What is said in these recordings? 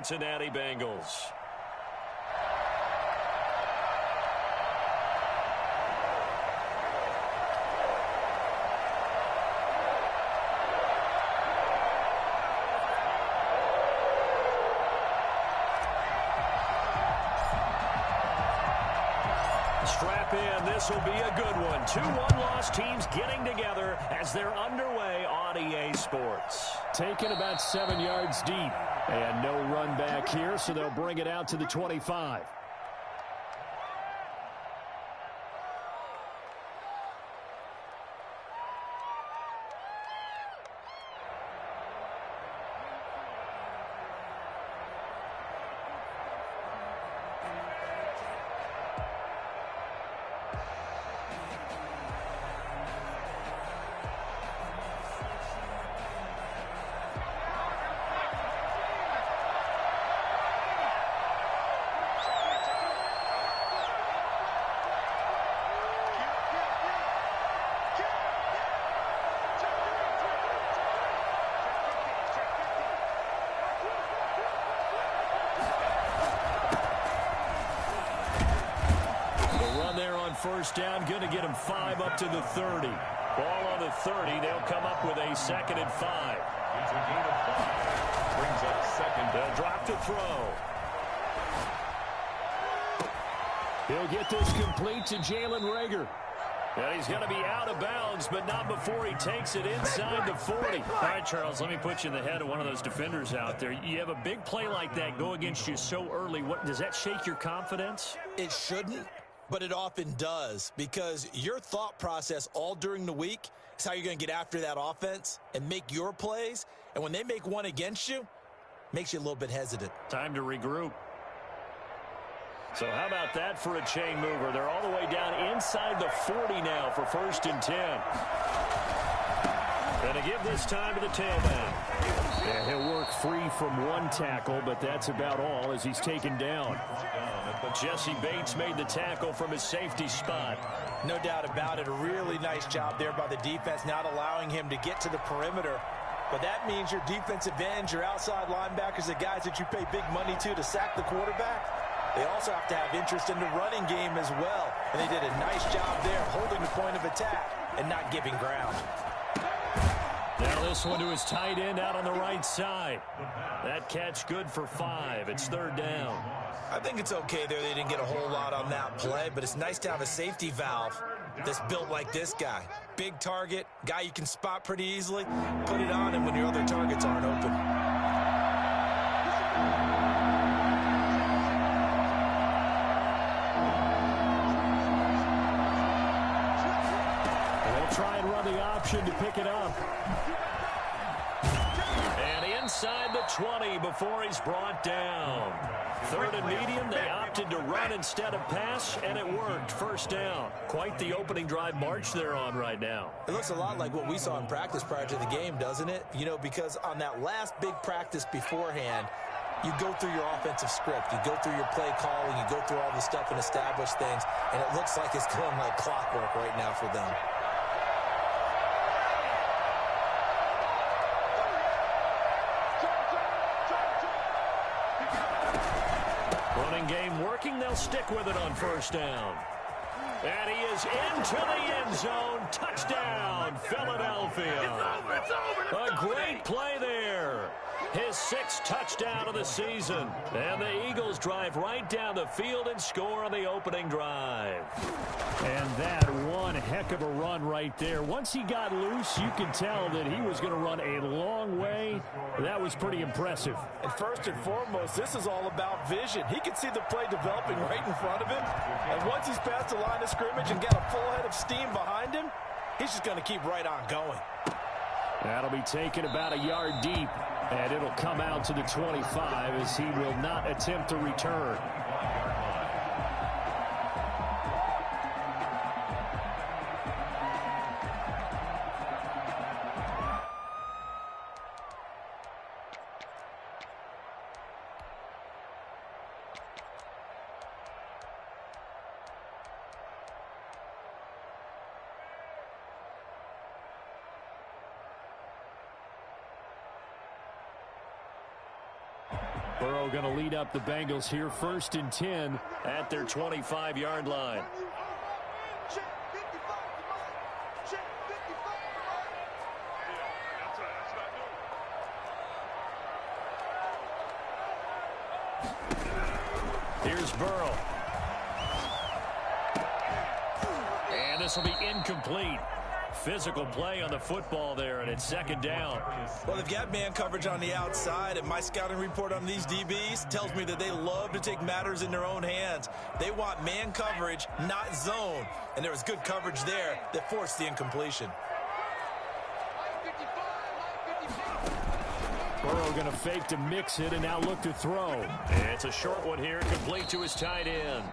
Cincinnati Bengals. Strap in. This will be a good one. 2 one-loss teams getting together as they're underway on EA Sports. Taken about 7 yards deep. And no run back here, so they'll bring it out to the 25. First down, going to get him 5 up to the 30. Ball on the 30. They'll come up with a 2nd and 5. It's a gain of 5. Brings up 2nd. They'll drop to throw. He'll get this complete to Jalen Reagor. And he's going to be out of bounds, but not before he takes it inside the 40. All right, Charles, let me put you in the head of one of those defenders out there. You have a big play like that go against you so early. Does that shake your confidence? It shouldn't. But it often does, because your thought process all during the week is how you're going to get after that offense and make your plays. And when they make one against you, makes you a little bit hesitant. Time to regroup. So how about that for a chain mover? They're all the way down inside the 40 now for 1st and 10. Going to give this time to the tailback. Yeah, he'll work free from 1 tackle, but that's about all as he's taken down. Jesse Bates made the tackle from his safety spot. No doubt about it. A really nice job there by the defense, not allowing him to get to the perimeter. But that means your defensive ends, your outside linebackers, the guys that you pay big money to sack the quarterback, they also have to have interest in the running game as well. And they did a nice job there holding the point of attack and not giving ground. Now this one to his tight end out on the right side. That catch good for 5. It's 3rd down. I think it's okay there. They didn't get a whole lot on that play, but it's nice to have a safety valve that's built like this guy. Big target, guy you can spot pretty easily. Put it on him when your other targets aren't open. They'll try and run the option to pick it up. And inside the 20 before he's brought down. 3rd and medium, they opted to run instead of pass, and it worked. 1st down. Quite the opening drive march they're on right now. It looks a lot like what we saw in practice prior to the game, doesn't it? You know, because on that last big practice beforehand, you go through your offensive script. You go through your play calling. You go through all the stuff and establish things, and it looks like it's going like clockwork right now for them. Running game working. They'll stick with it on 1st down. And he is into the end zone. Touchdown, Philadelphia. It's over. A great play there. His 6th touchdown of the season. And the Eagles drive right down the field and score on the opening drive. And that one heck of a run right there. Once he got loose, you could tell that he was going to run a long way. That was pretty impressive. And first and foremost, this is all about vision. He can see the play developing right in front of him. And once he's past the line of scrimmage and got a full head of steam behind him, he's just going to keep right on going. That'll be taken about a yard deep. And it'll come out to the 25 as he will not attempt to return. Burrow going to lead up the Bengals here, 1st and 10 at their 25-yard line. Here's Burrow. And this will be incomplete. Physical play on the football there, and it's 2nd down. Well, they've got man coverage on the outside, and my scouting report on these DBs tells me that they love to take matters in their own hands. They want man coverage, not zone. And there was good coverage there that forced the incompletion. Burrow going to fake to mix it and now look to throw. And it's a short one here, complete to his tight end.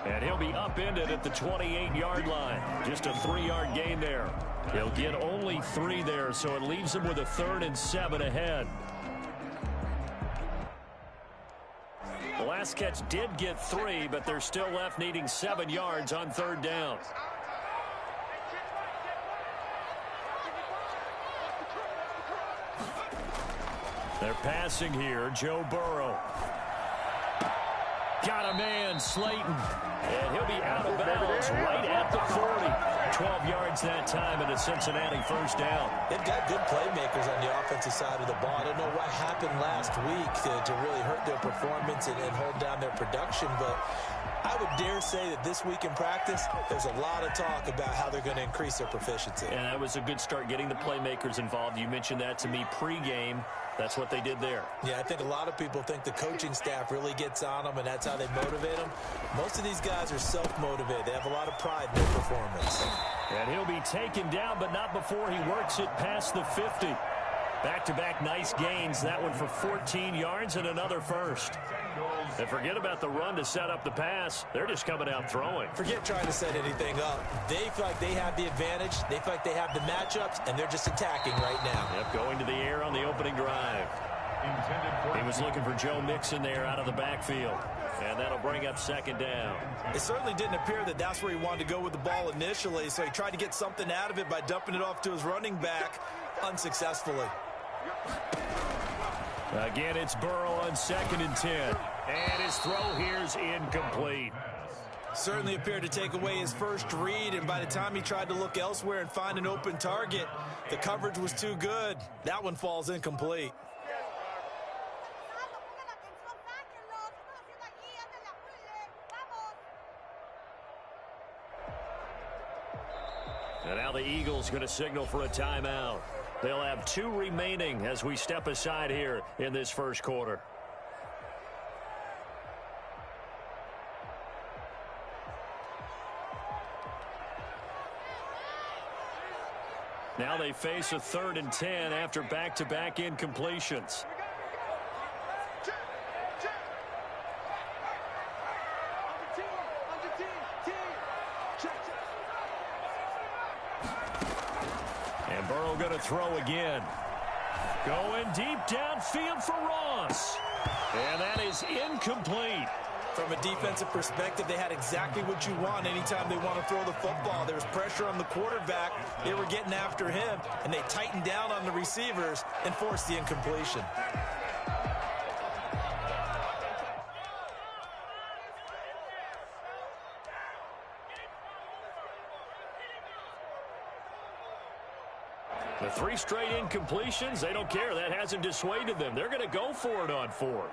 And he'll be upended at the 28-yard line. Just a 3-yard gain there. He'll get only 3 there, so it leaves him with a 3rd and 7 ahead. The last catch did get 3, but they're still left needing 7 yards on 3rd down. They're passing here. Joe Burrow. Got a man, Slayton. And he'll be out of bounds right at the 40. 12 yards that time and a Cincinnati 1st down. They've got good playmakers on the offensive side of the ball. I don't know what happened last week to really hurt their performance and hold down their production, but I would dare say that this week in practice, there's a lot of talk about how they're going to increase their proficiency. And that was a good start getting the playmakers involved. You mentioned that to me pregame. That's what they did there. Yeah, I think a lot of people think the coaching staff really gets on them, and that's how they motivate them. Most of these guys are self-motivated. They have a lot of pride in their performance. And he'll be taken down, but not before he works it past the 50. Back-to-back nice gains. That one for 14 yards and another 1st. And forget about the run to set up the pass. They're just coming out throwing. Forget trying to set anything up. They feel like they have the advantage. They feel like they have the matchups, and they're just attacking right now. Yep, going to the air on the opening drive. He was looking for Joe Mixon there out of the backfield. And that'll bring up 2nd down. It certainly didn't appear that that's where he wanted to go with the ball initially, so he tried to get something out of it by dumping it off to his running back unsuccessfully. Again, it's Burrow on 2nd and 10. And his throw here's incomplete. Certainly appeared to take away his first read, and by the time he tried to look elsewhere and find an open target, the coverage was too good. That one falls incomplete. And now the Eagles going to signal for a timeout. They'll have 2 remaining as we step aside here in this 1st quarter. Now they face a 3rd and 10 after back-to-back incompletions. And Burrow going to throw again. Going deep downfield for Ross. And that is incomplete. From a defensive perspective, they had exactly what you want anytime they want to throw the football. There was pressure on the quarterback. They were getting after him, and they tightened down on the receivers and forced the incompletion. The 3 straight incompletions, they don't care. That hasn't dissuaded them. They're going to go for it on 4th.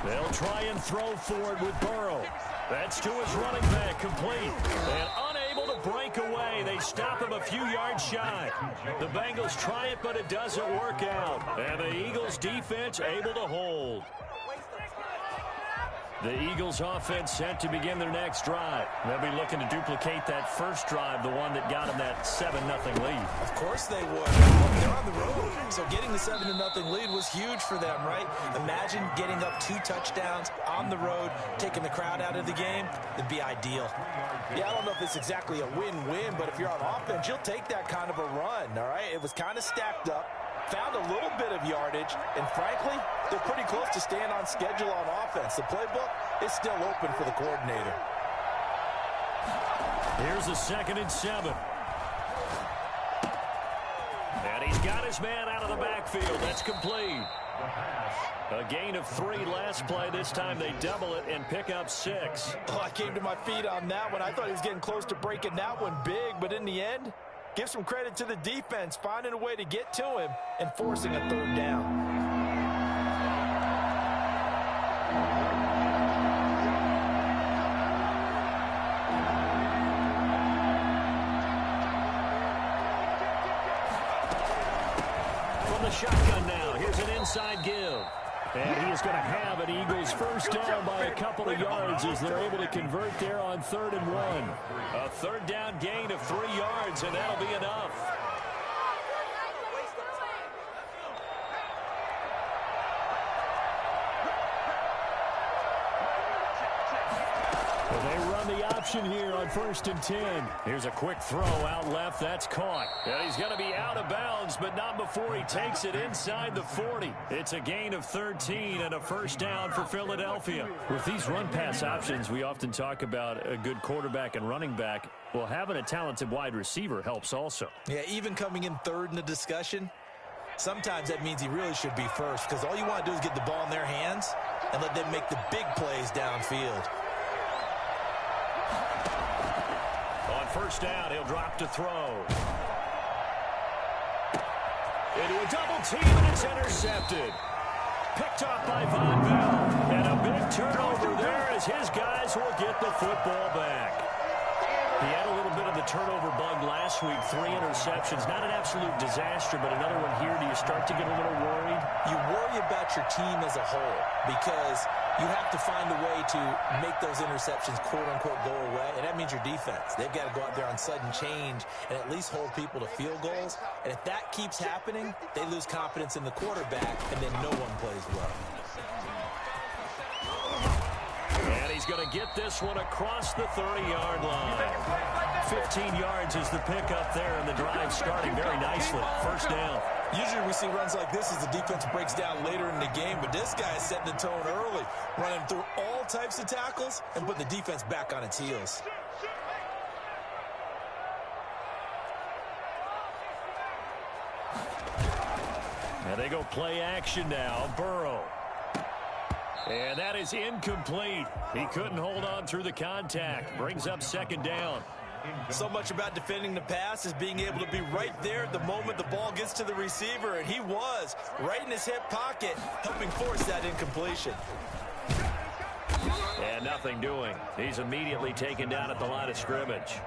They'll try and throw for it with Burrow. That's to his running back, complete. And unable to break away. They stop him a few yards shy. The Bengals try it, but it doesn't work out. And the Eagles defense able to hold. The Eagles offense set to begin their next drive. They'll be looking to duplicate that first drive, the one that got them that 7-0 lead. Of course they would. They're on the road, so getting the 7-0 lead was huge for them, right? Imagine getting up 2 touchdowns on the road, taking the crowd out of the game. It'd be ideal. Yeah, I don't know if it's exactly a win-win, but if you're on offense, you'll take that kind of a run, all right? It was kind of stacked up. found a little bit of yardage, and frankly, they're pretty close to staying on schedule on offense. The playbook is still open for the coordinator. Here's a 2nd and 7. And he's got his man out of the backfield. That's complete. A gain of 3 last play. This time they double it and pick up 6. Oh, I came to my feet on that one. I thought he was getting close to breaking that one big, but in the end, give some credit to the defense, finding a way to get to him and forcing a 3rd down. Shotgun now. Here's an inside give. And he is going to have an Eagles first down by a couple of yards as they're able to convert there on 3rd and 1. A 3rd down gain of 3 yards, and that'll be enough. Well, they run the option here on 1st and 10. Here's a quick throw out left. That's caught. And he's going to be out of bounds, but not before he takes it inside the 40. It's a gain of 13 and a first down for Philadelphia. With these run-pass options, we often talk about a good quarterback and running back. Well, having a talented wide receiver helps also. Yeah, even coming in 3rd in the discussion, sometimes that means he really should be first, because all you want to do is get the ball in their hands and let them make the big plays downfield. On first down, he'll drop to throw. Into a double team, and it's intercepted. Picked off by Von Bell. And a big turnover there as his guys will get the football back. He had a little bit of the turnover bug last week, 3 interceptions. Not an absolute disaster, but another one here. Do you start to get a little worried? You worry about your team as a whole because you have to find a way to make those interceptions, quote-unquote, go away, and that means your defense. They've got to go out there on sudden change and at least hold people to field goals. And if that keeps happening, they lose confidence in the quarterback, and then no one plays well. And he's going to get this one across the 30-yard line. 15 yards is the pickup there, and the drive starting very nicely. First down. Usually we see runs like this as the defense breaks down later in the game, but this guy is setting the tone early, running through all types of tackles and put the defense back on its heels. And they go play action now. Burrow. And that is incomplete. He couldn't hold on through the contact. Brings up 2nd down. So much about defending the pass is being able to be right there at the moment the ball gets to the receiver, and he was right in his hip pocket, helping force that incompletion. And nothing doing. He's immediately taken down at the line of scrimmage.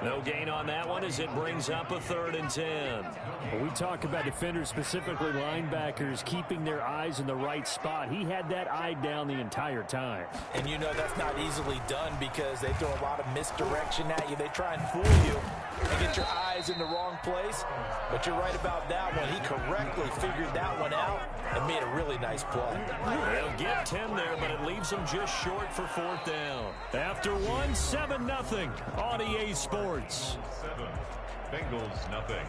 No gain on that one as it brings up a 3rd and 10. When we talk about defenders, specifically linebackers, keeping their eyes in the right spot, he had that eye down the entire time. And you know that's not easily done because they throw a lot of misdirection at you. They try and fool you and get your eyes in the wrong place. But you're right about that one. He correctly figured that one out and made a really nice play. They'll get 10 there, but it leaves them just short for 4th down. After 7-0 on EA Sports. 7, Bengals nothing.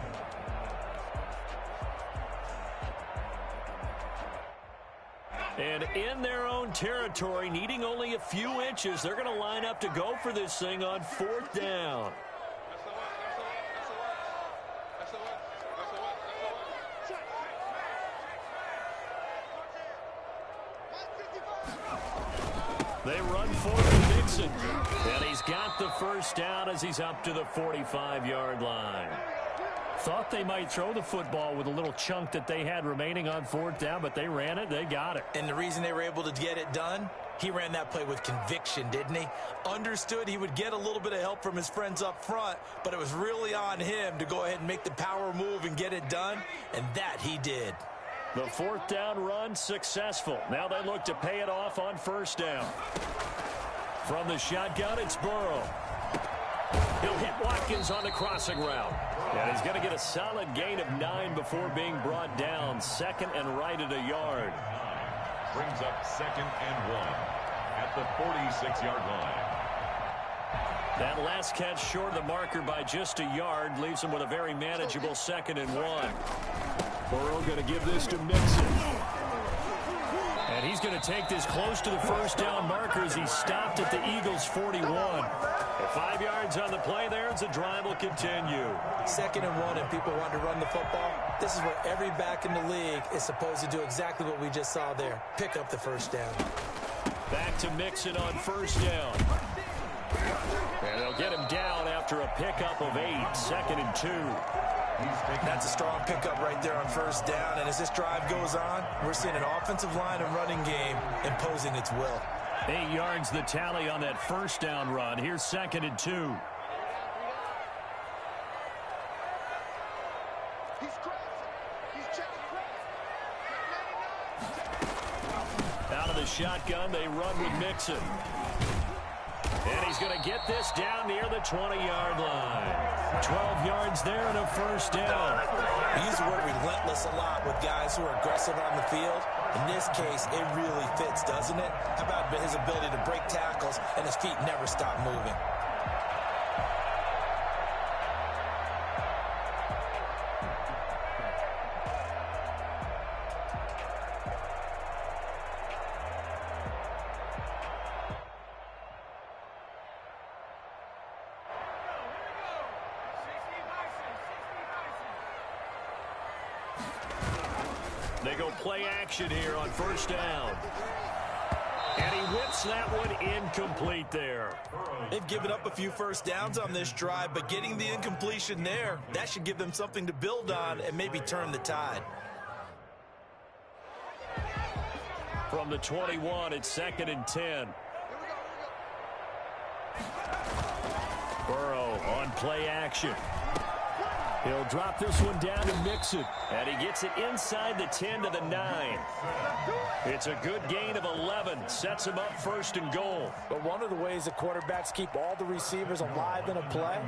And in their own territory, needing only a few inches, they're going to line up to go for this thing on 4th down. They run for Dixon. And he's got the first down as he's up to the 45-yard line. Thought they might throw the football with a little chunk that they had remaining on 4th down, but they ran it, they got it. And the reason they were able to get it done, he ran that play with conviction, didn't he? Understood he would get a little bit of help from his friends up front, but it was really on him to go ahead and make the power move and get it done, and that he did. The 4th down run successful. Now they look to pay it off on 1st down. From the shotgun, it's Burrow. He'll hit Watkins on the crossing route. And he's going to get a solid gain of 9 before being brought down. 2nd and right at a yard. Brings up 2nd and 1 at the 46-yard line. That last catch short of the marker by just a yard leaves him with a very manageable 2nd and 1. Burrow going to give this to Mixon. And he's going to take this close to the first down marker as he stopped at the Eagles' 41. 5 yards on the play there as the drive will continue. 2nd and 1 and people want to run the football. This is where every back in the league is supposed to do exactly what we just saw there. Pick up the first down. Back to Mixon on first down. And they'll get him down after a pickup of 8. 2nd and 2. That's a strong pickup right there on first down. And as this drive goes on, we're seeing an offensive line and running game imposing its will. 8 yards the tally on that first down run. Here's 2nd and 2. Out of the shotgun, they run with Mixon. And he's going to get this down near the 20-yard line. 12 yards there and a first down. We use the word relentless a lot with guys who are aggressive on the field. In this case, it really fits, doesn't it? How about his ability to break tackles and his feet never stop moving? They go play action here on first down. And he whips that one incomplete there. They've given up a few first downs on this drive, but getting the incompletion there, that should give them something to build on and maybe turn the tide. From the 21, it's 2nd and 10. Burrow on play action. He'll drop this one down to Mixon. And he gets it inside the 10 to the 9. It's a good gain of 11. Sets him up 1st and goal. But one of the ways the quarterbacks keep all the receivers alive in a play,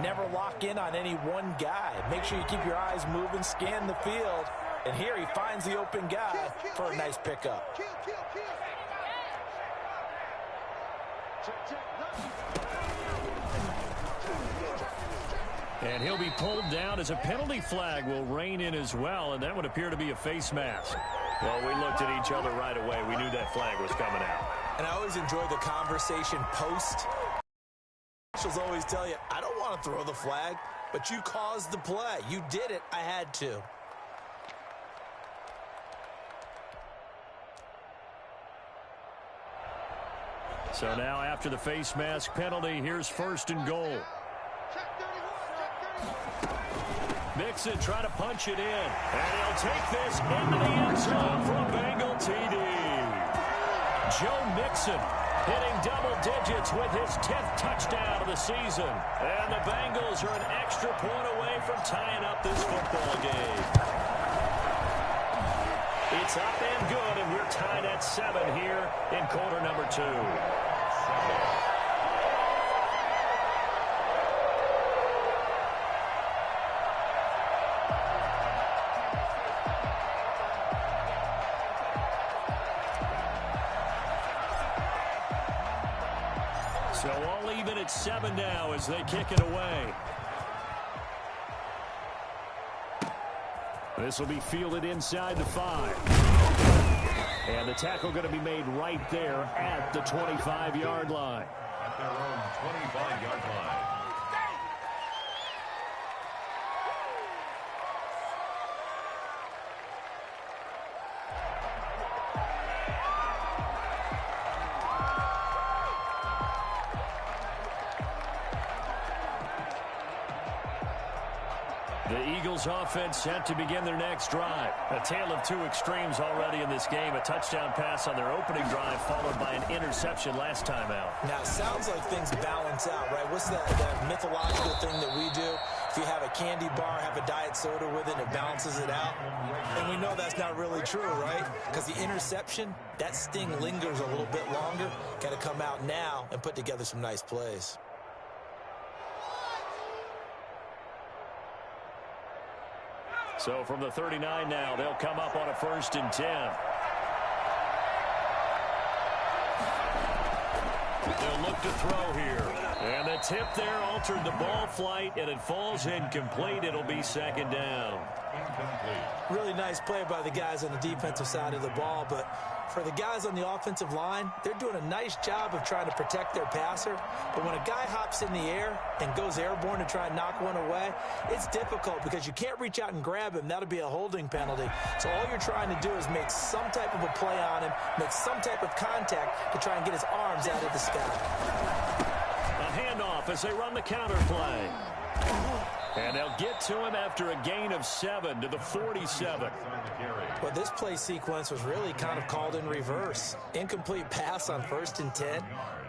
never lock in on any one guy. Make sure you keep your eyes moving, scan the field. And here he finds the open guy for a nice pickup. And he'll be pulled down as a penalty flag will rein in as well, and that would appear to be a face mask. Well, we looked at each other right away. We knew that flag was coming out. And I always enjoy the conversation post. Officials always tell you, I don't want to throw the flag, but you caused the play. You did it. I had to. So now after the face mask penalty, here's 1st and goal. Mixon trying to punch it in. And he'll take this into the end zone for a Bengal TD. Joe Mixon hitting double digits with his 10th touchdown of the season. And the Bengals are an extra point away from tying up this football game. It's up and good, and we're tied at 7 here in quarter number 2. So all even at 7 now as they kick it away. This will be fielded inside the 5. And the tackle going to be made right there at the 25-yard line. At their own 25-yard line. The Eagles offense set to begin their next drive. A tale of 2 extremes already in this game. A touchdown pass on their opening drive followed by an interception last time out. Now, it sounds like things balance out, right? What's that mythological thing that we do? If you have a candy bar, have a diet soda with it, it balances it out. And we know that's not really true, right? Because the interception, that sting lingers a little bit longer. Got to come out now and put together some nice plays. So from the 39 now, they'll come up on a 1st and 10. They'll look to throw here. And the tip there altered the ball flight, and it falls incomplete. It'll be 2nd down. Incomplete. Really nice play by the guys on the defensive side of the ball, but for the guys on the offensive line, they're doing a nice job of trying to protect their passer. But when a guy hops in the air and goes airborne to try and knock one away, it's difficult because you can't reach out and grab him. That'll be a holding penalty. So all you're trying to do is make some type of a play on him, make some type of contact to try and get his arms out of the sky. A handoff as they run the counter play. And they'll get to him after a gain of 7 to the 47. Well, this play sequence was really kind of called in reverse. Incomplete pass on 1st and 10.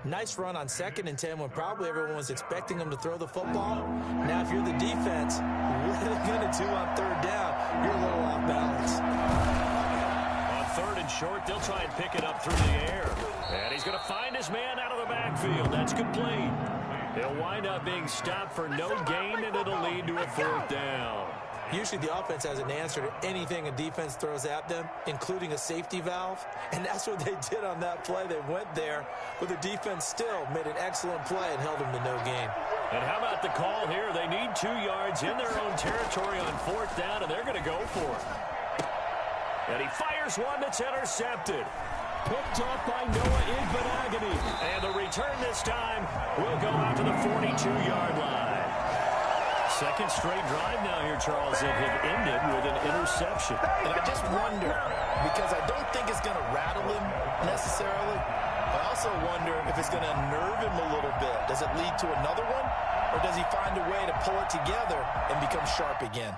Nice run on 2nd and 10 when probably everyone was expecting him to throw the football. Now, if you're the defense, what are they going to do on 3rd down? You're a little off balance. On 3rd and short, they'll try and pick it up through the air. And he's going to find his man out of the backfield. That's complete. He'll wind up being stopped for no gain, and it'll lead to a 4th down. Usually the offense has an answer to anything a defense throws at them, including a safety valve. And that's what they did on that play. They went there, but the defense still made an excellent play and held them to no gain. And how about the call here? They need 2 yards in their own territory on 4th down, and they're going to go for it. And he fires one that's intercepted. Picked up by Noah Igbenogany. And the return this time will go out to the 42-yard line. Second straight drive now here, Charles, that have ended with an interception. And I just wonder, because I don't think it's going to rattle him necessarily, I also wonder if it's going to unnerve him a little bit. Does it lead to another one, or does he find a way to pull it together and become sharp again?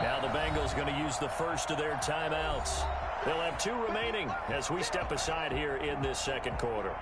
Now the Bengals going to use the first of their timeouts. They'll have 2 remaining as we step aside here in this second quarter.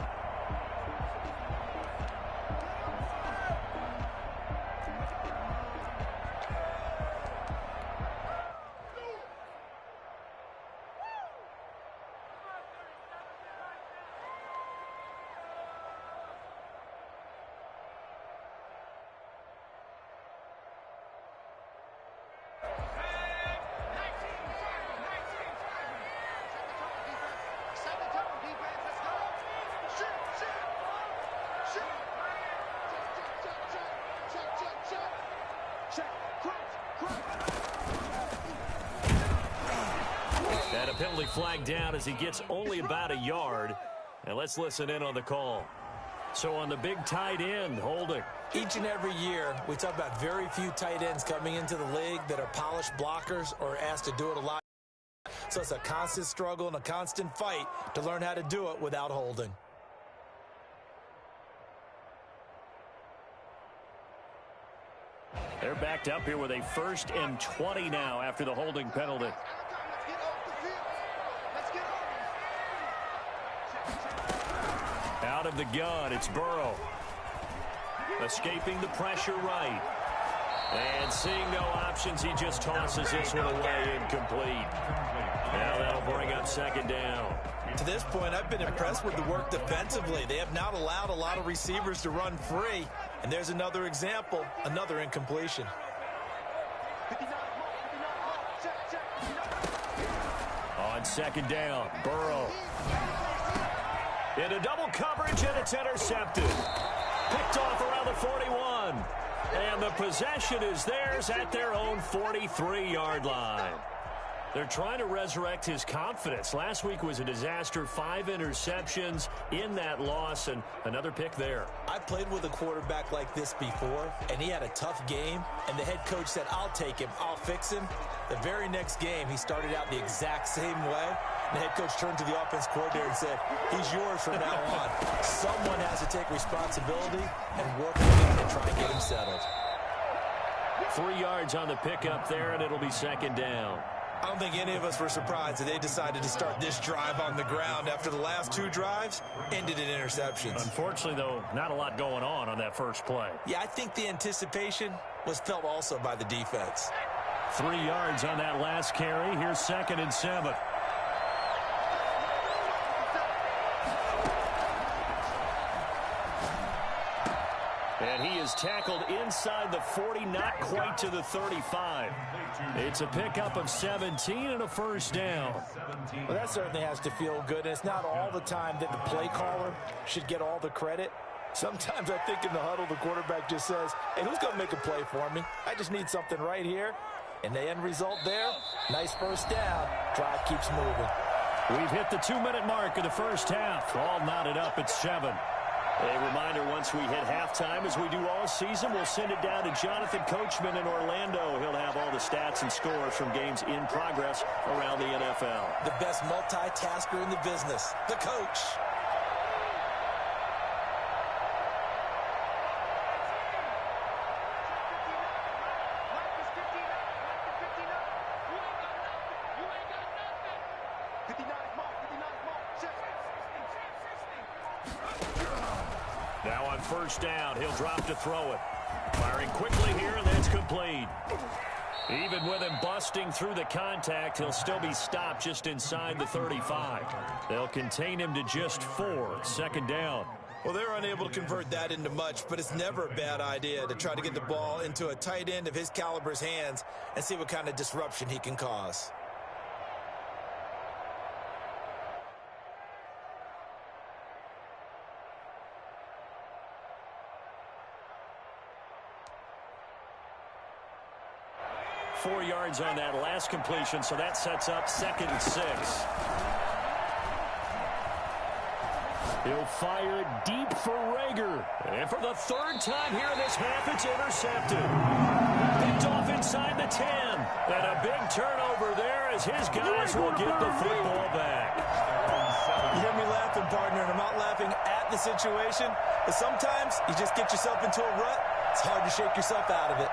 And a penalty flag down as he gets only about a yard. And let's listen in on the call. So on the big tight end, holding. Each and every year, we talk about very few tight ends coming into the league that are polished blockers or asked to do it a lot. So it's a constant struggle and a constant fight to learn how to do it without holding. They're backed up here with a 1st and 20 now after the holding penalty. Out of the gun, it's Burrow. Escaping the pressure right. And seeing no options, he just tosses this one away, incomplete. Now that'll bring up 2nd down. To this point, I've been impressed with the work defensively. They have not allowed a lot of receivers to run free. And there's another example, another incompletion. On 2nd down, Burrow. Into double coverage, and it's intercepted. Picked off around the 41. And the possession is theirs at their own 43-yard line. They're trying to resurrect his confidence. Last week was a disaster. 5 interceptions in that loss, and another pick there. I played with a quarterback like this before, and he had a tough game, and the head coach said, I'll take him, I'll fix him. The very next game, he started out the exact same way. And the head coach turned to the offense coordinator and said, he's yours from now on. Someone has to take responsibility and work with him and try and get him settled. 3 yards on the pickup there, and it'll be 2nd down. I don't think any of us were surprised that they decided to start this drive on the ground after the last 2 drives ended in interceptions. Unfortunately, though, not a lot going on that first play. Yeah, I think the anticipation was felt also by the defense. 3 yards on that last carry. Here's 2nd and 7. And he is tackled inside the 40, not quite to the 35. It's a pickup of 17 and a first down. Well, that certainly has to feel good. And it's not all the time that the play caller should get all the credit. Sometimes I think in the huddle, the quarterback just says, hey, who's going to make a play for me? I just need something right here. And the end result there, nice first down. Drive keeps moving. We've hit the 2-minute mark of the first half. All knotted up at 7. A reminder, once we hit halftime, as we do all season, we'll send it down to Jonathan Coachman in Orlando. He'll have all the stats and scores from games in progress around the NFL. The best multitasker in the business, the coach. Now on first down, he'll drop to throw it. Firing quickly here, and that's complete. Even with him busting through the contact, he'll still be stopped just inside the 35. They'll contain him to just 4. Second down. Well, they're unable to convert that into much, but it's never a bad idea to try to get the ball into a tight end of his caliber's hands and see what kind of disruption he can cause. Four yards on that last completion, so that sets up 2nd and 6. He'll fire deep for Rager. And for the 3rd time here in this half, it's intercepted. Picked off inside the 10. And a big turnover there as his guys will get the football back. You hear me laughing, partner, and I'm not laughing at the situation, but sometimes you just get yourself into a rut. It's hard to shake yourself out of it.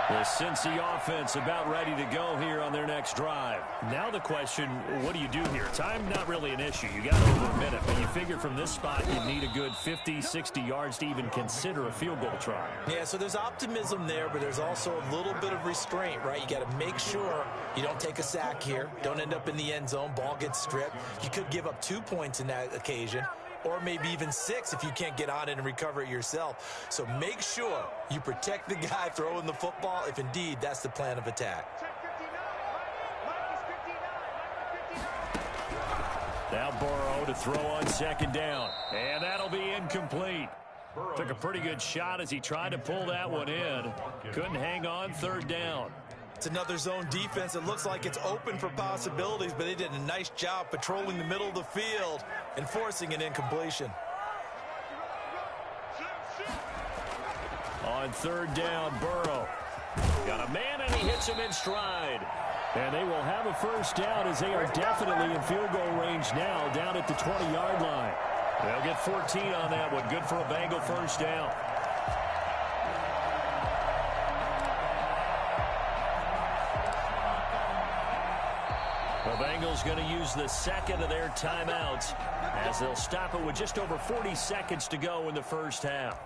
The Cincy offense about ready to go here on their next drive. Now the question, what do you do here? Time not really an issue. You got over a minute, but you figure from this spot you need a good 50, 60 yards to even consider a field goal try. Yeah, so there's optimism there, but there's also a little bit of restraint, right? You got to make sure you don't take a sack here. Don't end up in the end zone. Ball gets stripped. You could give up 2 points in that occasion, or maybe even 6 if you can't get on it and recover it yourself. So make sure you protect the guy throwing the football if indeed that's the plan of attack. Now Burrow to throw on 2nd down. And that'll be incomplete. Took a pretty good shot as he tried to pull that one in. Couldn't hang on 3rd down. It's another zone defense. It looks like it's open for possibilities, but they did a nice job patrolling the middle of the field and forcing an incompletion. On 3rd down, Burrow. Got a man, and he hits him in stride. And they will have a first down as they are definitely in field goal range now, down at the 20-yard line. They'll get 14 on that one. Good for a Bengal first down. The Bengals going to use the 2nd of their timeouts as they'll stop it with just over 40 seconds to go in the first half.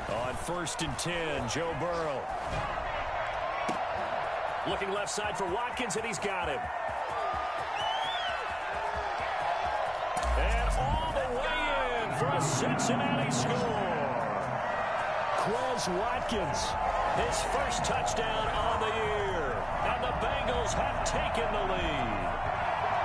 On 1st and 10, Joe Burrow. Looking left side for Watkins, and he's got him. And all the way in for a Cincinnati score. Quez Watkins, his first touchdown on the year. And the Bengals have taken the lead.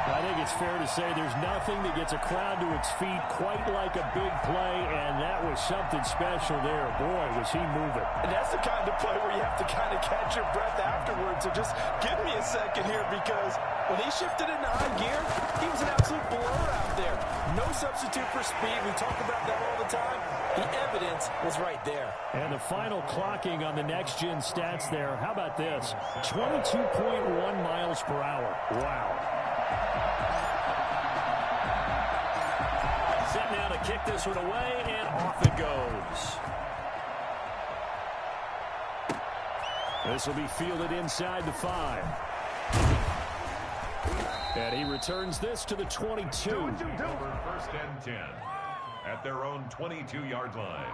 I think it's fair to say there's nothing that gets a crowd to its feet quite like a big play, and that was something special there. Boy, was he moving. And that's the kind of play where you have to kind of catch your breath afterwards. So just give me a second here, because when he shifted into high gear, he was an absolute blur out there. No substitute for speed. We talk about that all the time. The evidence was right there. And the final clocking on the next-gen stats there, how about this? 22.1 miles per hour. Wow. Set now to kick this one away, and off it goes. This will be fielded inside the 5. And he returns this to the 22. Over 1st and 10 at their own 22-yard line.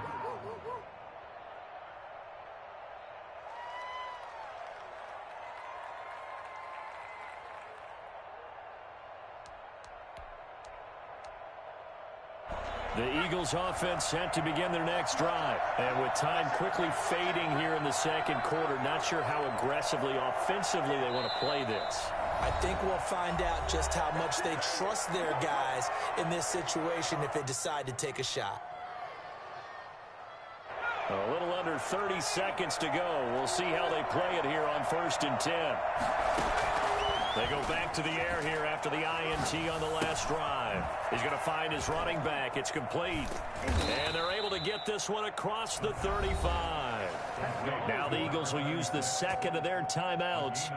The Eagles offense set to begin their next drive. And with time quickly fading here in the second quarter, not sure how aggressively, offensively they want to play this. I think we'll find out just how much they trust their guys in this situation if they decide to take a shot. A little under 30 seconds to go. We'll see how they play it here on 1st and 10. They go back to the air here after the INT on the last drive. He's going to find his running back. It's complete. And they're able to get this one across the 35. Now the Eagles will use the second of their timeouts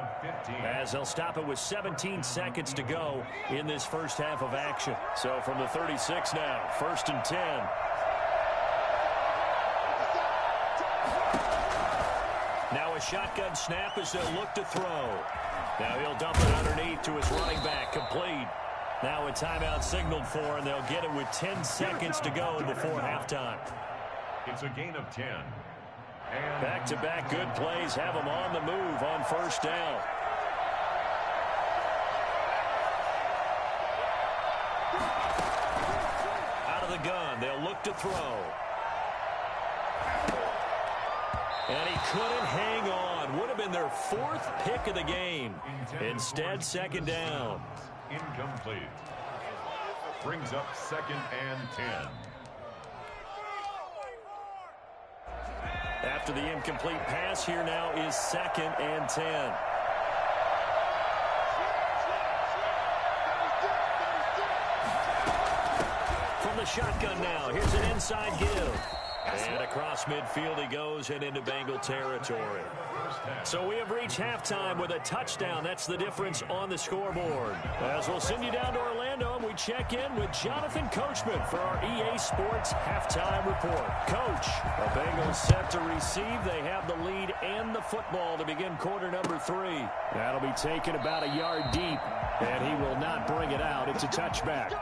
as they'll stop it with 17 seconds to go in this first half of action. So from the 36 now, 1st and 10. Now a shotgun snap as they'll look to throw. Now he'll dump it underneath to his running back, complete. Now a timeout signaled for, and they'll get it with 10 seconds to go before halftime. It's a gain of 10. And back-to-back good plays have them on the move on 1st down. Out of the gun, they'll look to throw. And he couldn't hang on. Would have been their 4th pick of the game. Instead, 2nd down. Incomplete. Brings up 2nd and 10. After the incomplete pass, here now is 2nd and 10. From the shotgun now, here's an inside give. And across midfield he goes and into Bengal territory. So we have reached halftime with a touchdown. That's the difference on the scoreboard. As we'll send you down to Orlando, and we check in with Jonathan Coachman for our EA Sports Halftime Report. Coach, the Bengals set to receive. They have the lead and the football to begin quarter number 3. That'll be taken about a yard deep, and he will not bring it out. It's a touchback.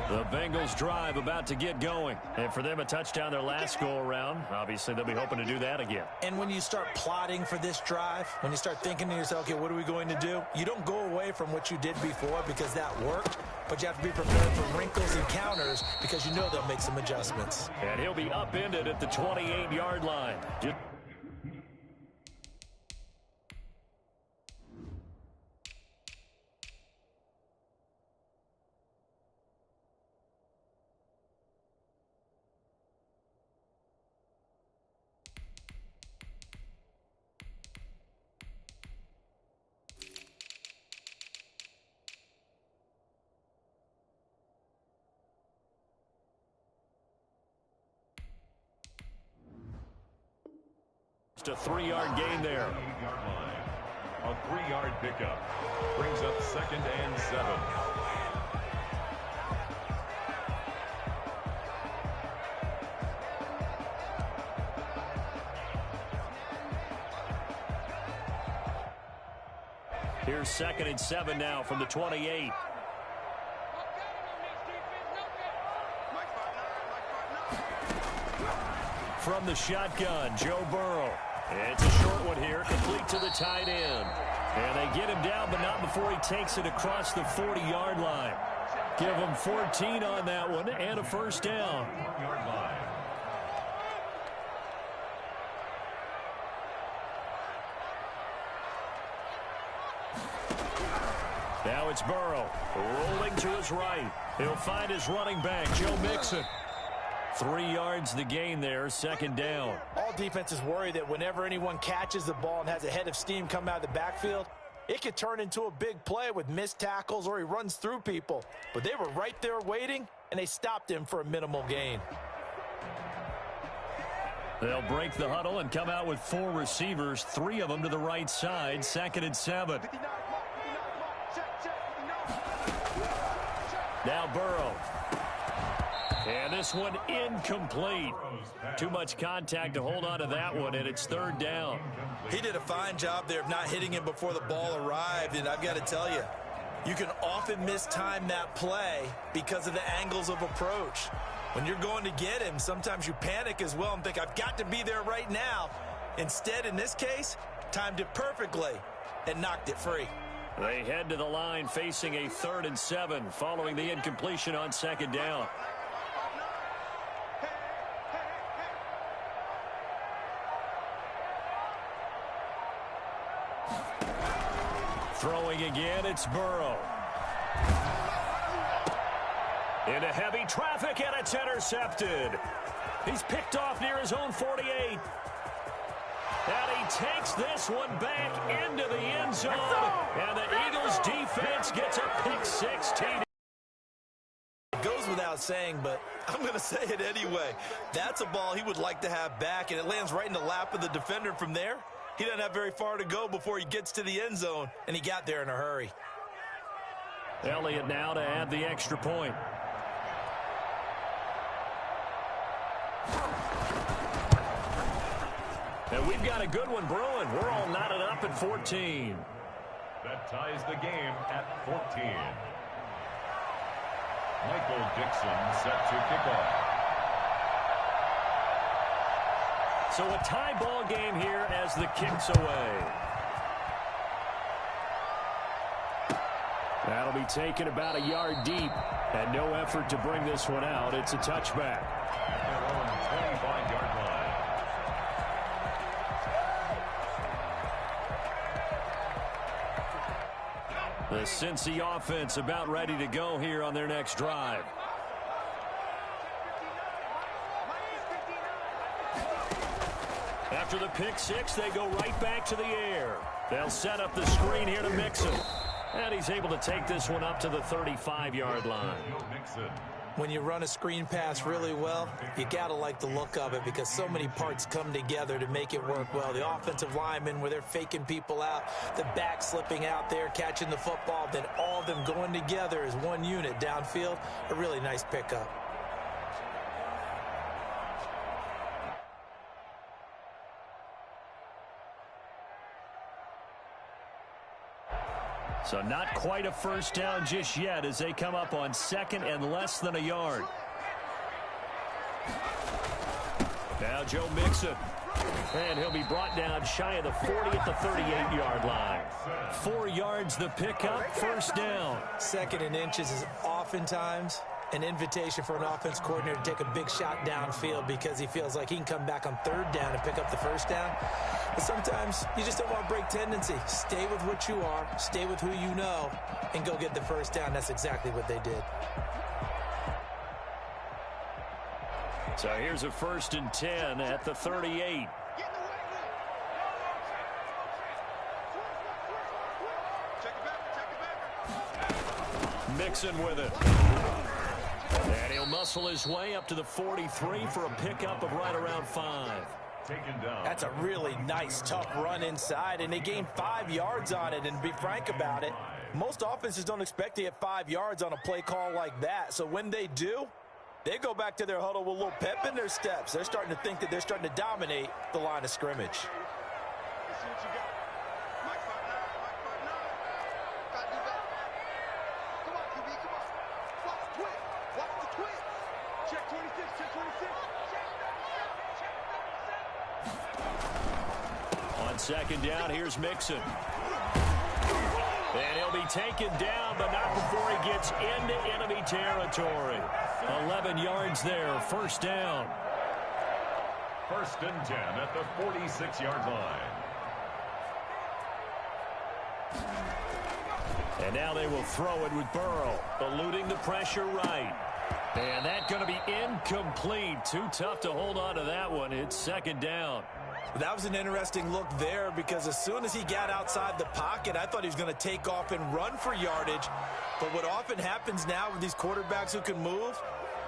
The Bengals drive about to get going. And for them, a touchdown their last go-around. Obviously, they'll be hoping to do that again. And when you start plotting for this drive, when you start thinking to yourself, okay, what are we going to do? You don't go away from what you did before because that worked, but you have to be prepared for wrinkles and counters because you know they'll make some adjustments. And he'll be upended at the 28-yard line. Just a 3-yard gain there. A 3-yard pickup. Brings up 2nd and 7. Here's 2nd and 7 now from the 28. From the shotgun, Joe Burrow. It's a short one here, complete to the tight end. And they get him down, but not before he takes it across the 40-yard line. Give him 14 on that one and a 1st down. Now it's Burrow rolling to his right. He'll find his running back, Joe Mixon. 3 yards the gain there, 2nd down. All defenses worry that whenever anyone catches the ball and has a head of steam come out of the backfield, it could turn into a big play with missed tackles or he runs through people. But they were right there waiting, and they stopped him for a minimal gain. They'll break the huddle and come out with 4 receivers, 3 of them to the right side, 2nd and 7. Now Burrow. And this one incomplete. Too much contact to hold on to that one, and it's 3rd down. He did a fine job there of not hitting him before the ball arrived, and I've got to tell you, you can often mistime that play because of the angles of approach. When you're going to get him, sometimes you panic as well and think, I've got to be there right now. Instead, in this case, timed it perfectly and knocked it free. They head to the line facing a 3rd and 7 following the incompletion on 2nd down. Throwing again, it's Burrow. Into heavy traffic, and it's intercepted. He's picked off near his own 48. And he takes this one back into the end zone. And the Eagles defense gets a pick 16. It goes without saying, but I'm going to say it anyway. That's a ball he would like to have back, and it lands right in the lap of the defender from there. He doesn't have very far to go before he gets to the end zone, and he got there in a hurry. Elliott now to add the extra point. And we've got a good one brewing. We're all knotted up at 14. That ties the game at 14. Michael Dixon set to kick off. So a tie ball game here as the kick's away. That'll be taken about a yard deep. And no effort to bring this one out. It's a touchback. Their own 25-yard line. The Cincy offense about ready to go here on their next drive. After the pick 6, they go right back to the air. They'll set up the screen here to Mixon. And he's able to take this one up to the 35-yard line. When you run a screen pass really well, you got to like the look of it because so many parts come together to make it work well. The offensive linemen, where they're faking people out, the back slipping out there, catching the football, then all of them going together as one unit downfield. A really nice pickup. So not quite a first down just yet as they come up on 2nd and less than a yard. Now Joe Mixon. And he'll be brought down shy of the 40 at the 38-yard line. 4 yards the pickup, first down. 2nd and inches is oftentimes an invitation for an offense coordinator to take a big shot downfield because he feels like he can come back on 3rd down and pick up the first down. But sometimes you just don't want to break tendency. Stay with what you are, stay with who you know, and go get the first down. That's exactly what they did. So here's a 1st and 10 at the 38. Mixon with it. And he'll muscle his way up to the 43 for a pickup of right around 5. That's a really nice, tough run inside, and they gained 5 yards on it. And to be frank about it, most offenses don't expect to get 5 yards on a play call like that. So when they do, they go back to their huddle with a little pep in their steps. They're starting to think that they're starting to dominate the line of scrimmage. On 2nd down, here's Mixon. And he'll be taken down, but not before he gets into enemy territory. 11 yards there, first down. 1st and 10 at the 46-yard line. And now they will throw it with Burrow, eluding the pressure right. And that's going to be incomplete. Too tough to hold on to that one. It's 2nd down. That was an interesting look there because as soon as he got outside the pocket, I thought he was going to take off and run for yardage. But what often happens now with these quarterbacks who can move,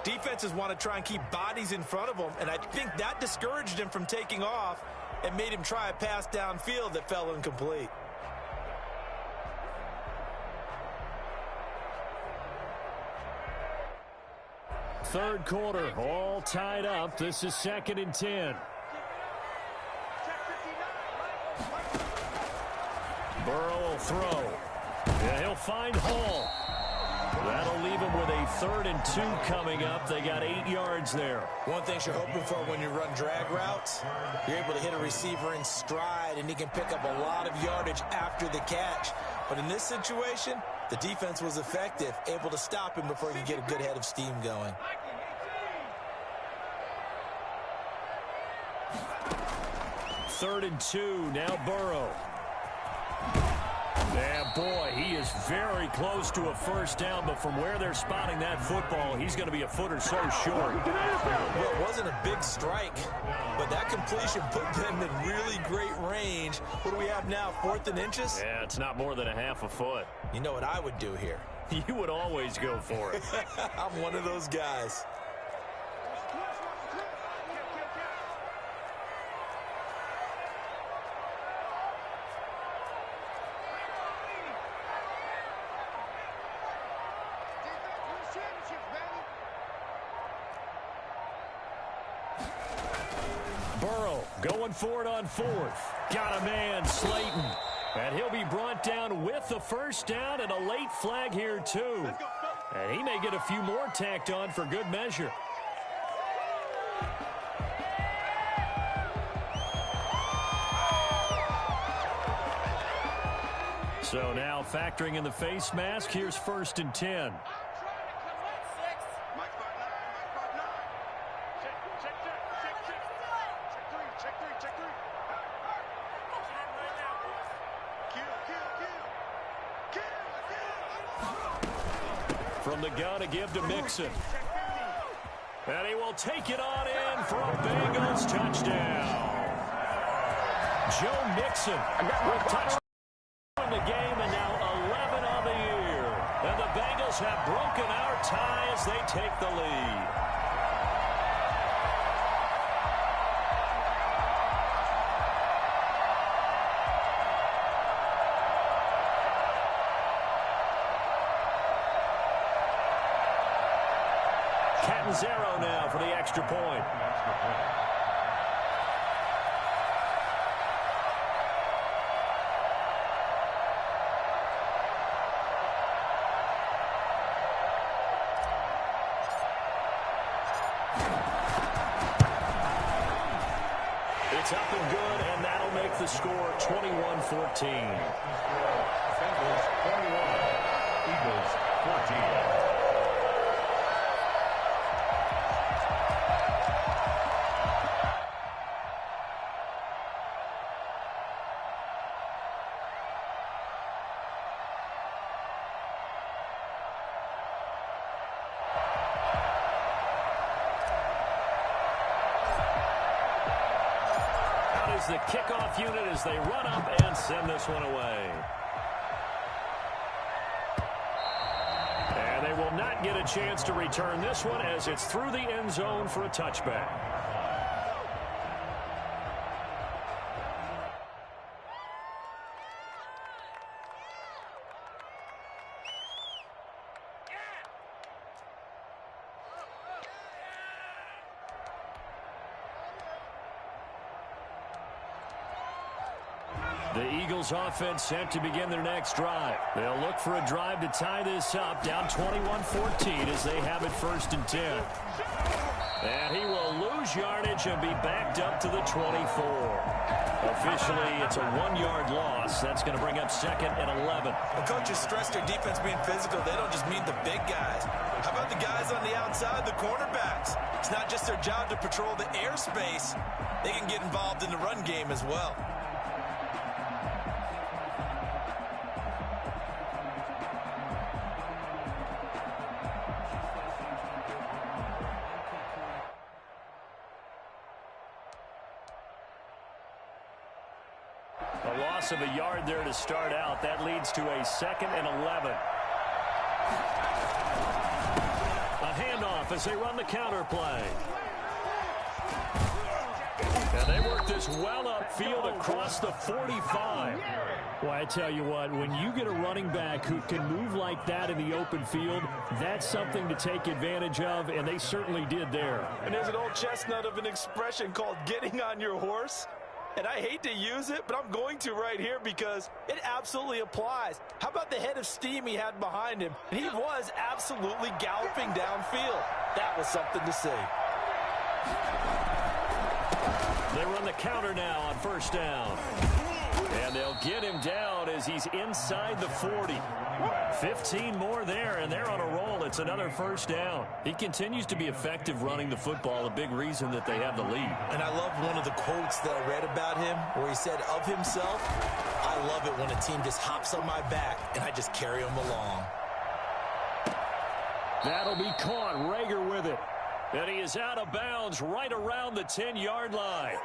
defenses want to try and keep bodies in front of them, and I think that discouraged him from taking off and made him try a pass downfield that fell incomplete. Third quarter, all tied up. This is 2nd and 10. Burrow will throw. Yeah, he'll find Hall. That'll leave him with a 3rd and 2 coming up. They got 8 yards there. One thing you're hoping for when you run drag routes, you're able to hit a receiver in stride, and he can pick up a lot of yardage after the catch. But in this situation, the defense was effective, able to stop him before he could get a good head of steam going. Third and 2, now Burrow. Yeah, boy, he is very close to a first down, but from where they're spotting that football, he's going to be a foot or so short. Well, it wasn't a big strike, but that completion put them in really great range. What do we have now, 4th and inches? Yeah, it's not more than a half a foot. You know what I would do here? You would always go for it. I'm one of those guys. Burrow going for it on 4th. Got a man, Slayton. And he'll be brought down with the first down and a late flag here, too. And he may get a few more tacked on for good measure. So now factoring in the face mask, here's 1st and 10. From the gun to give to Mixon. And he will take it on in for a Bengals touchdown. Joe Mixon with touchdown in the game, and now 11 on the year. And the Bengals have broken our tie as they take the lead. Catanzaro now for the extra point. It's up and good, and that'll make the score 21-14. Bengals 21, Eagles 14. The kickoff unit as they run up and send this one away. And they will not get a chance to return this one as it's through the end zone for a touchback. The Eagles offense set to begin their next drive. They'll look for a drive to tie this up, down 21-14 as they have it 1st and 10. And he will lose yardage and be backed up to the 24. Officially, it's a 1-yard loss. That's going to bring up 2nd and 11. The coaches stress their defense being physical. They don't just mean the big guys. How about the guys on the outside, the cornerbacks? It's not just their job to patrol the airspace. They can get involved in the run game as well. A loss of a yard there to start out. That leads to a 2nd and 11. A handoff off as they run the counter play. And they work this well upfield across the 45. Well, I tell you what, when you get a running back who can move like that in the open field, that's something to take advantage of, and they certainly did there. And there's an old chestnut of an expression called getting on your horse. And I hate to use it, but I'm going to right here because it absolutely applies. How about the head of steam he had behind him? And he was absolutely galloping downfield. That was something to see. They run the counter now on first down. And they'll get him down as he's inside the 40. 15 more there, and they're on a roll. It's another first down. He continues to be effective running the football, a big reason that they have the lead. And I love one of the quotes that I read about him where he said of himself, I love it when a team just hops on my back and I just carry them along. That'll be caught. Rager with it. And he is out of bounds right around the 10-yard line.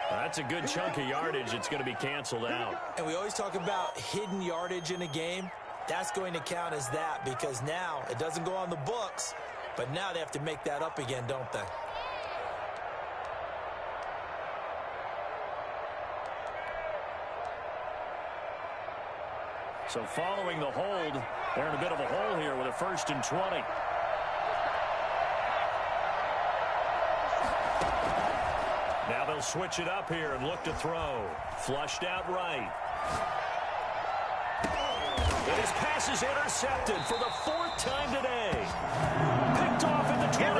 That's a good chunk of yardage. It's going to be canceled out. And we always talk about hidden yardage in a game. That's going to count as that because now it doesn't go on the books, but now they have to make that up again, don't they? So following the hold, they're in a bit of a hole here with a 1st and 20. Now they'll switch it up here and look to throw. Flushed out right. And his pass is intercepted for the 4th time today. Picked off at the 24.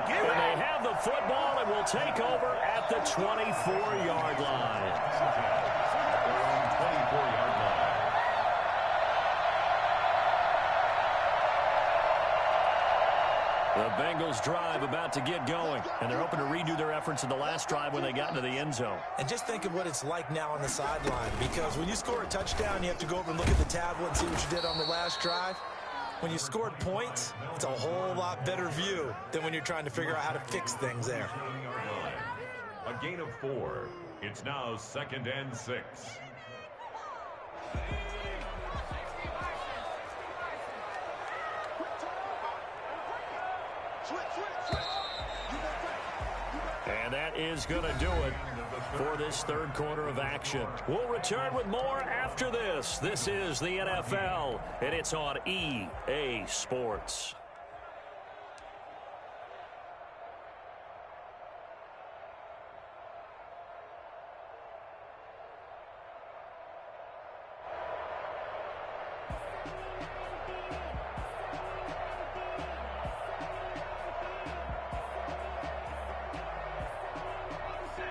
And they have the football and will take over at the 24-yard line. 24-yard line. The Bengals drive about to get going, and they're hoping to redo their efforts in the last drive when they got into the end zone. And just think of what it's like now on the sideline, because when you score a touchdown, you have to go over and look at the tablet and see what you did on the last drive. When you scored points, it's a whole lot better view than when you're trying to figure out how to fix things there. A gain of 4. It's now 2nd and 6. And that is going to do it for this 3rd quarter of action. We'll return with more after this. This is the NFL, and it's on EA Sports.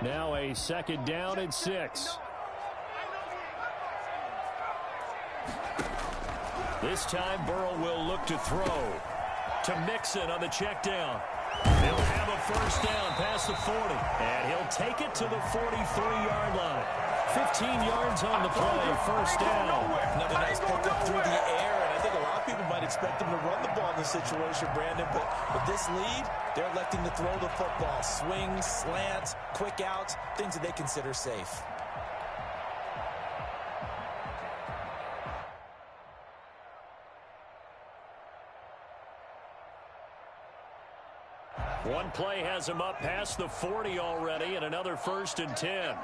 Now a 2nd down and 6. This time Burrow will look to throw to Mixon on the check down. He'll have a 1st down past the 40, and he'll take it to the 43-yard line. 15 yards on the play, 1st down. Another nice pickup through the air, and I think a lot of people might expect them to run the ball in this situation, Brandon, but with this lead, they're electing to throw the football. Swings, slants, quick outs, things that they consider safe. One play has him up past the 40 already, and another 1st and 10.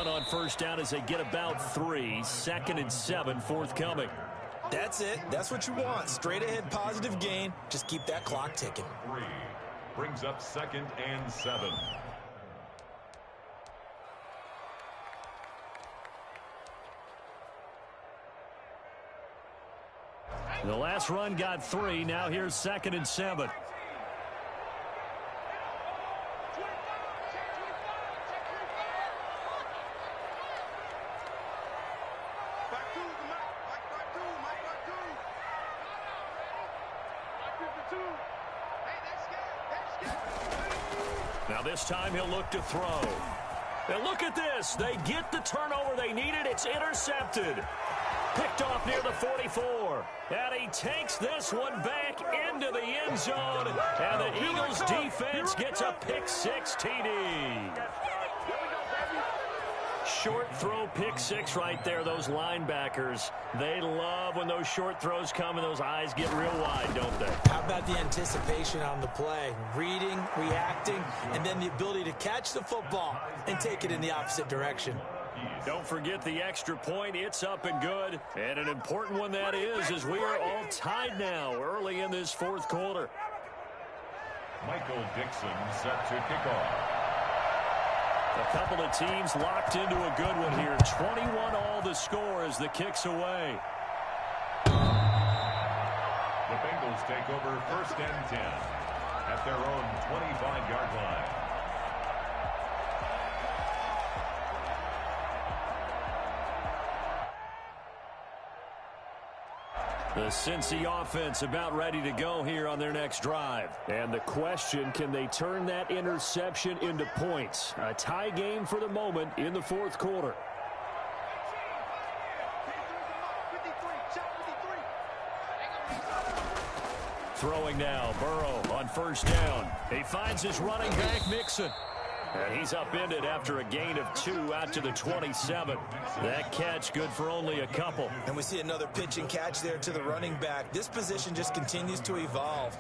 On 1st down as they get about 3. 2nd and 7 forthcoming. That's it. That's what you want. Straight ahead positive gain. Just keep that clock ticking. 3 brings up 2nd and 7. The last run got 3. Now here's 2nd and 7. Now this time he'll look to throw. And look at this. They get the turnover they needed. It's intercepted. Picked off near the 44. And he takes this one back into the end zone. And the Eagles defense gets a pick-6 TD. Short throw pick-6 right there. Those linebackers, they love when those short throws come and those eyes get real wide, don't they? How about the anticipation on the play? Reading, reacting, and then the ability to catch the football and take it in the opposite direction. Don't forget the extra point. It's up and good. And an important one that is, as we are all tied now early in this fourth quarter. Michael Dixon set to kick off. A couple of teams locked into a good one here. 21 all the score as the kick's away. The Bengals take over 1st and 10 at their own 25-yard line. The Cincy offense about ready to go here on their next drive. And the question, can they turn that interception into points? A tie game for the moment in the fourth quarter. Throwing now, Burrow on 1st down. He finds his running back, Mixon. And he's upended after a gain of 2 out to the 27. That catch good for only a couple. And we see another pitch and catch there to the running back. This position just continues to evolve.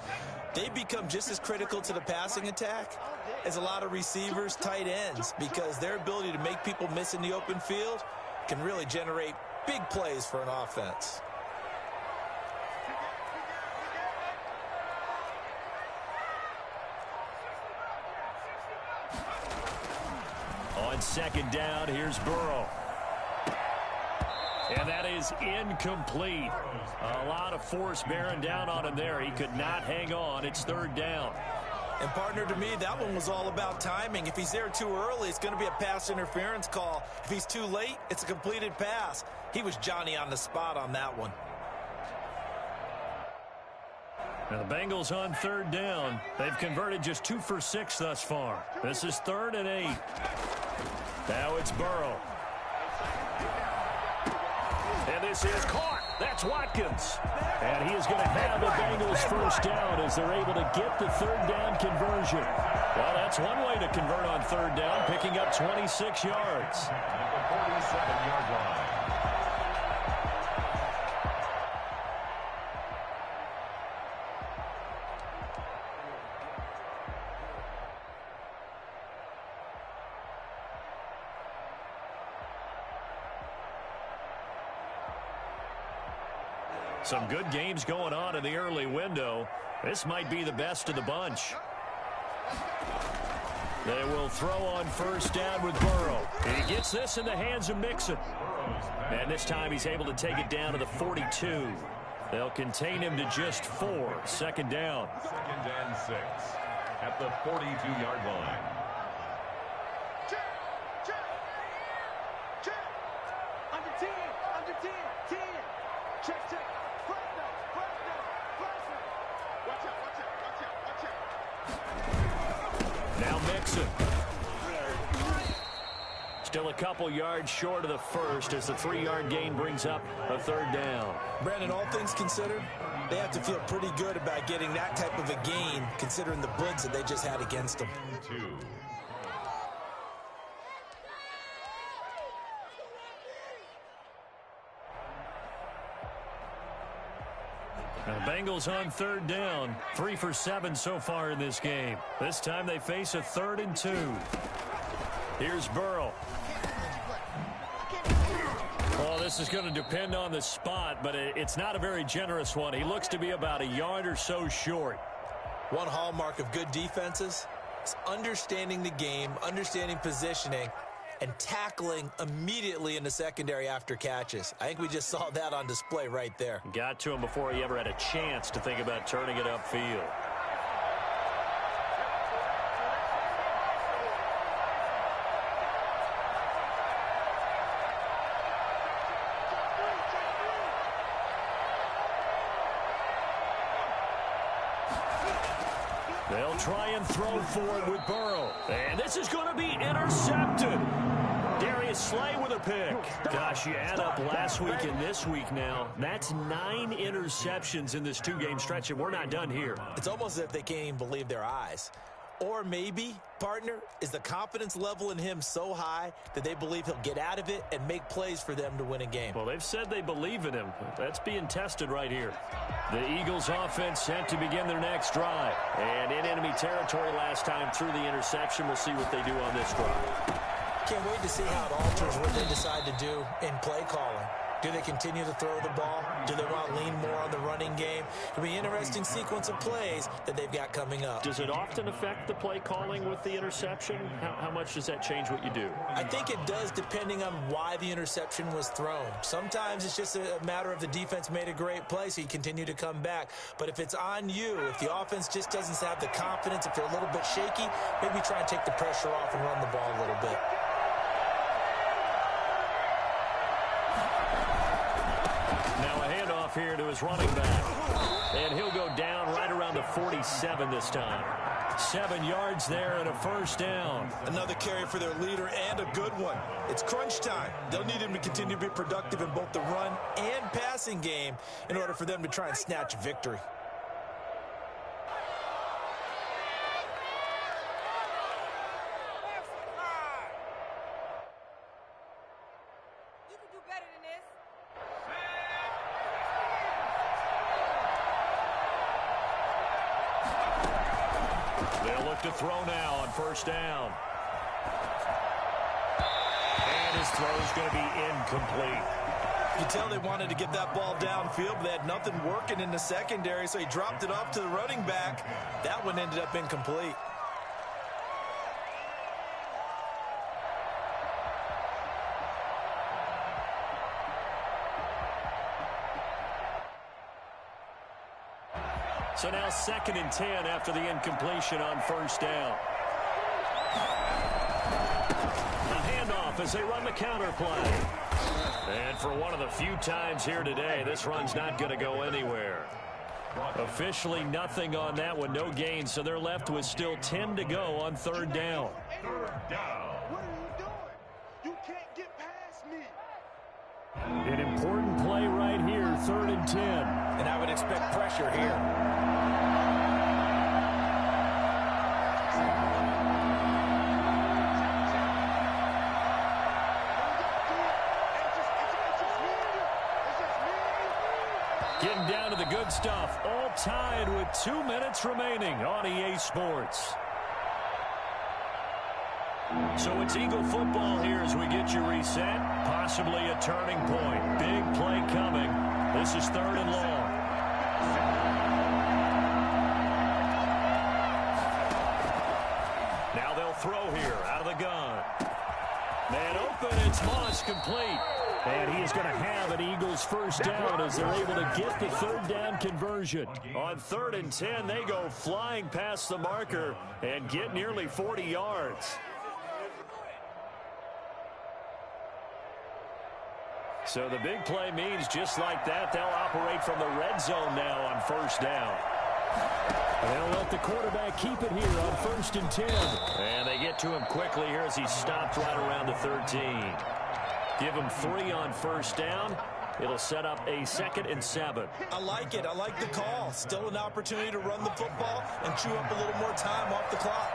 They become just as critical to the passing attack as a lot of receivers, tight ends, because their ability to make people miss in the open field can really generate big plays for an offense. On 2nd down, here's Burrow. And that is incomplete. A lot of force bearing down on him there. He could not hang on. It's 3rd down. And, partner, to me, that one was all about timing. If he's there too early, it's going to be a pass interference call. If he's too late, it's a completed pass. He was Johnny on the spot on that one. Now the Bengals on 3rd down. They've converted just 2 for 6 thus far. This is 3rd and 8. Now it's Burrow. And this is caught. That's Watkins. And he is going to have the Bengals 1st down as they're able to get the 3rd down conversion. Well, that's one way to convert on 3rd down, picking up 26 yards. At the 47-yard line. Some good games going on in the early window. This might be the best of the bunch. They will throw on 1st down with Burrow. He gets this in the hands of Mixon. And this time he's able to take it down to the 42. They'll contain him to just 4. 2nd down. 2nd and 6 at the 42-yard line. Now Mixon. Still a couple yards short of the 1st as the 3-yard gain brings up a 3rd down. Brandon, all things considered, they have to feel pretty good about getting that type of a gain considering the blitz that they just had against them. 2. The Bengals on 3rd down. 3 for 7 so far in this game. This time they face a 3rd and 2. Here's Burrow. Well, this is going to depend on the spot, but it's not a very generous one. He looks to be about a yard or so short. One hallmark of good defenses is understanding the game, understanding positioning, and tackling immediately in the secondary after catches. I think we just saw that on display right there. Got to him before he ever had a chance to think about turning it upfield. They'll try and throw for it with Burrow. And this is going to be intercepted. Darius Slay with a pick. Gosh, you add up last week and this week now. That's 9 interceptions in this 2-game stretch, and we're not done here. It's almost as if they can't even believe their eyes. Or maybe, partner, is the confidence level in him so high that they believe he'll get out of it and make plays for them to win a game. Well, they've said they believe in him. That's being tested right here. The Eagles offense set to begin their next drive. And in enemy territory last time through the interception. We'll see what they do on this drive. Can't wait to see how it alters what they decide to do in play calling. Do they continue to throw the ball? Do they want to lean more on the running game? It'll be an interesting sequence of plays that they've got coming up. Does it often affect the play calling with the interception? How much does that change what you do? I think it does depending on why the interception was thrown. Sometimes it's just a matter of the defense made a great play, so you continue to come back. But if it's on you, if the offense just doesn't have the confidence, if they're a little bit shaky, maybe try and take the pressure off and run the ball a little bit. Here to his running back. And he'll go down right around the 47 this time. 7 yards there and a first down. Another carry for their leader and a good one. It's crunch time. They'll need him to continue to be productive in both the run and passing game in order for them to try and snatch victory. To throw now on first down. And his throw is going to be incomplete. You tell they wanted to get that ball downfield, but they had nothing working in the secondary, so he dropped it off to the running back. That one ended up incomplete. So now 2nd and 10 after the incompletion on first down. A handoff as they run the counter play. And for one of the few times here today, this run's not going to go anywhere. Officially nothing on that one, no gain, so they're left with still 10 to go on 3rd down. What are you doing? You can't get past me. An important play right here, 3rd and 10. And I would expect pressure here. Getting down to the good stuff, all tied with 2 minutes remaining on EA Sports. So it's Eagle football here as we get you reset. Possibly a turning point. Big play coming. This is 3rd and long. Now they'll throw here out of the gun. Man open, it's Moss complete. And he is going to have an Eagles first down as they're able to get the 3rd down conversion. On 3rd and 10, they go flying past the marker and get nearly 40 yards. So the big play means just like that, they'll operate from the red zone now on first down. They'll let the quarterback keep it here on 1st and 10. And they get to him quickly here as he stopped right around the 13. Give him 3 on first down. It'll set up a 2nd and 7. I like it. I like the call. Still an opportunity to run the football and chew up a little more time off the clock.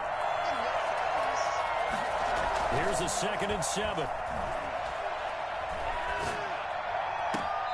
Here's a 2nd and 7.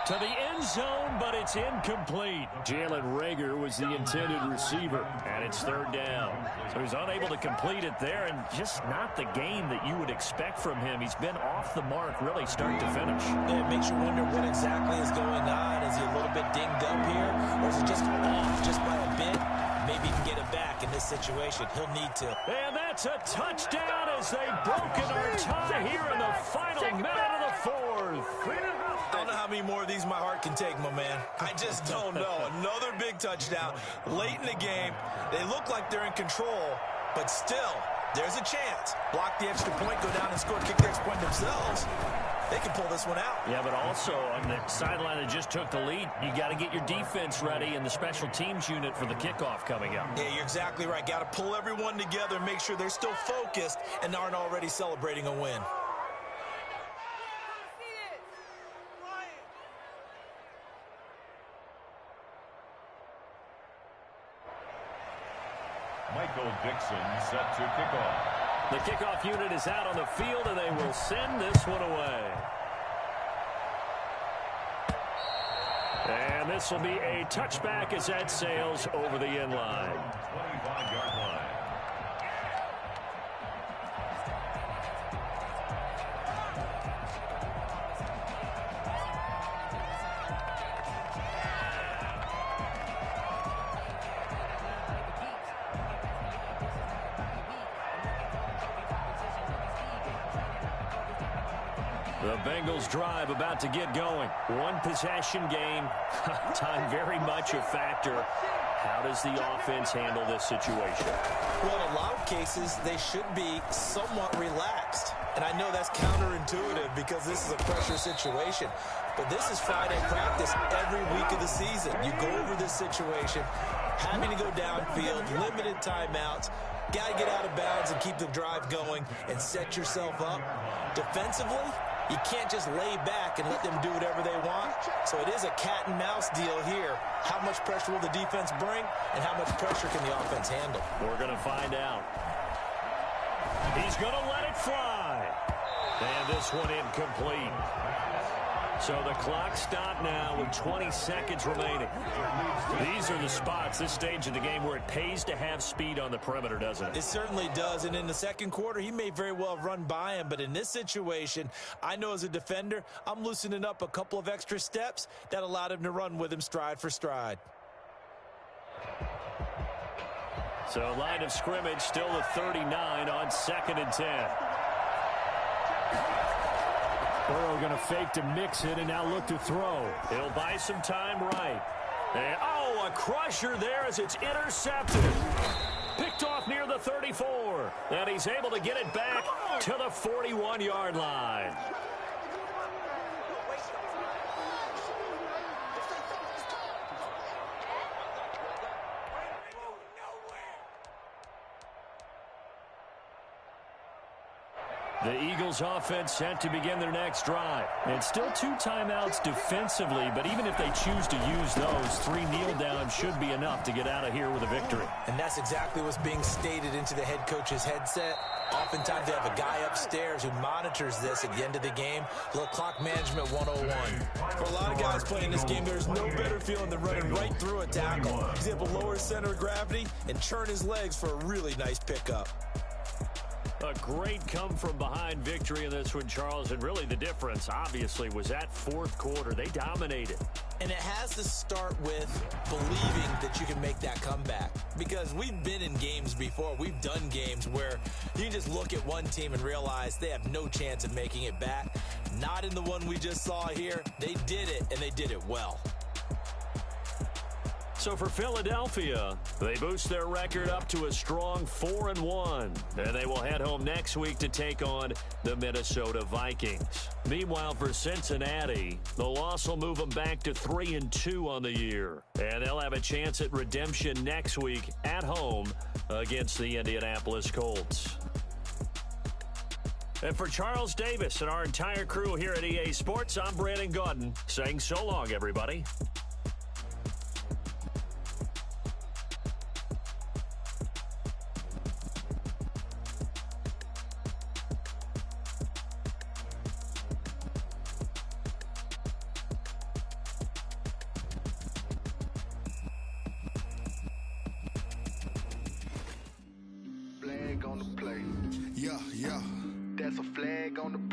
To the end zone, but it's incomplete. Jalen Reagor was the intended receiver, and it's 3rd down. So he's unable to complete it there, and just not the game that you would expect from him. He's been off the mark, really, start to finish. Yeah, it makes you wonder what exactly is going on. Is he a little bit dinged up here, or is it just off just by a bit? Maybe he can get it back in this situation. He'll need to. And that's a touchdown as they've broken our tie here in the final minute of the 4th. I don't know how many more of these my heart can take, my man. I just don't know. Another big touchdown late in the game. They look like they're in control, but still, there's a chance. Block the extra point, go down and score, kick the extra point themselves. They can pull this one out. Yeah, but also on the sideline that just took the lead, you got to get your defense ready and the special teams unit for the kickoff coming up. Yeah, you're exactly right. Got to pull everyone together and make sure they're still focused and aren't already celebrating a win. Michael Dixon set to kick off. The kickoff unit is out on the field, and they will send this one away. And this will be a touchback as that sails over the end line. 25-yard line. The Bengals drive about to get going. One possession game. Time very much a factor. How does the offense handle this situation? Well, in a lot of cases, they should be somewhat relaxed. And I know that's counterintuitive because this is a pressure situation. But this is Friday practice every week of the season. You go over this situation, having to go downfield, limited timeouts. Got to get out of bounds and keep the drive going and set yourself up. Defensively, you can't just lay back and let them do whatever they want. So it is a cat and mouse deal here. How much pressure will the defense bring, and how much pressure can the offense handle? We're going to find out. He's going to let it fly. And this one incomplete. So the clock stopped now with 20 seconds remaining. These are the spots, this stage of the game, where it pays to have speed on the perimeter, doesn't it? It certainly does. And in the second quarter, he may very well have run by him. But in this situation, I know as a defender, I'm loosening up a couple of extra steps that allowed him to run with him stride for stride. So line of scrimmage still at 39 on 2nd and 10. Burrow going to fake to mix it and now look to throw. He'll buy some time right. And, oh, a crusher there as it's intercepted. Picked off near the 34. And he's able to get it back to the 41-yard line. The Eagles offense set to begin their next drive. And still 2 timeouts defensively, but even if they choose to use those, 3 kneel downs should be enough to get out of here with a victory. And that's exactly what's being stated into the head coach's headset. Oftentimes they have a guy upstairs who monitors this at the end of the game. Little clock management 101. For a lot of guys playing this game, there's no better feeling than running right through a tackle. He's able to lower his center of gravity and churn his legs for a really nice pickup. A great come-from-behind victory in this one, Charles, and really the difference, obviously, was that fourth quarter. They dominated. And it has to start with believing that you can make that comeback. Because we've been in games before. We've done games where you just look at one team and realize they have no chance of making it back. Not in the one we just saw here. They did it, and they did it well. So for Philadelphia, they boost their record up to a strong 4-1. And they will head home next week to take on the Minnesota Vikings. Meanwhile, for Cincinnati, the loss will move them back to 3-2 on the year. And they'll have a chance at redemption next week at home against the Indianapolis Colts. And for Charles Davis and our entire crew here at EA Sports, I'm Brandon Gaudin saying so long, everybody. On the play. Yeah, that's a flag on the